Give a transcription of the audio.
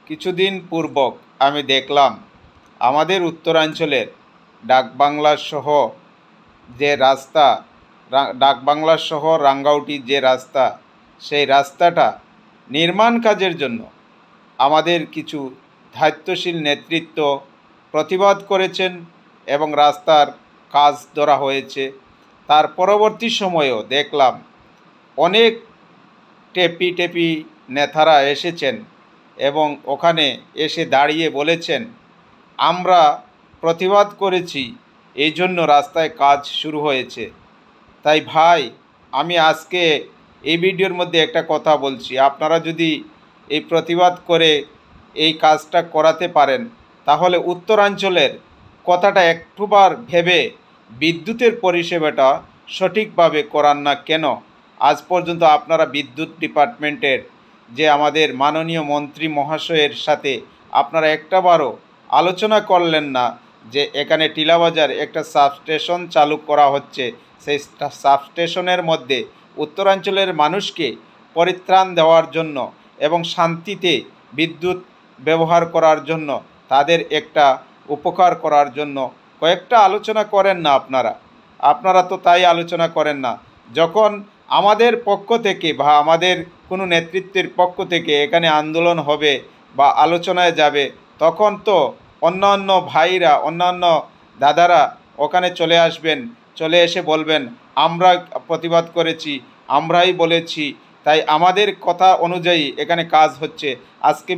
কিছুদিন পূর্বক আমি দেখলাম আমাদের উত্তরাঞ্চলের ডাকবাংলা সহ যে রাস্তা ডাকবাংলা সহ রাঙ্গাউটির যে রাস্তা, সেই রাস্তাটা নির্মাণ কাজের জন্য আমাদের কিছু দায়িত্বশীল নেতৃত্ব প্রতিবাদ করেছেন এবং রাস্তার কাজ ধরা হয়েছে। তার পরবর্তী সময়েও দেখলাম অনেক টেপি নেতারা এসেছেন এবং ওখানে এসে দাঁড়িয়ে বলেছেন, আমরা প্রতিবাদ করেছি, এই জন্য রাস্তায় কাজ শুরু হয়েছে। তাই ভাই, আমি আজকে এই ভিডিওর মধ্যে একটা কথা বলছি, আপনারা যদি এই প্রতিবাদ করে এই কাজটা করাতে পারেন, তাহলে উত্তরাঞ্চলের কথাটা একটুবার ভেবে বিদ্যুতের পরিষেবাটা সঠিকভাবে করান না কেন? আজ পর্যন্ত আপনারা বিদ্যুৎ ডিপার্টমেন্টের যে আমাদের মাননীয় মন্ত্রী মহাশয়ের সাথে আপনারা একটাবারও আলোচনা করলেন না যে এখানে টিলাবাজার একটা সাবস্টেশন চালু করা হচ্ছে, সেই সাবস্টেশনের মধ্যে উত্তরাঞ্চলের মানুষকে পরিত্রাণ দেওয়ার জন্য এবং শান্তিতে বিদ্যুৎ ব্যবহার করার জন্য, তাদের একটা উপকার করার জন্য কয়েকটা আলোচনা করেন না আপনারা তো তাই আলোচনা করেন না। যখন আমাদের পক্ষ থেকে বা আমাদের কোনো নেতৃত্বের পক্ষ থেকে এখানে আন্দোলন হবে বা আলোচনায় যাবে, তখন তো অন্যান্য ভাইরা, অন্যান্য দাদারা ওখানে চলে আসবেন, চলে এসে বলবেন আমরা প্রতিবাদ করেছি, আমরাই বলেছি, তাই আমাদের কথা অনুযায়ী এখানে কাজ হচ্ছে। আজকে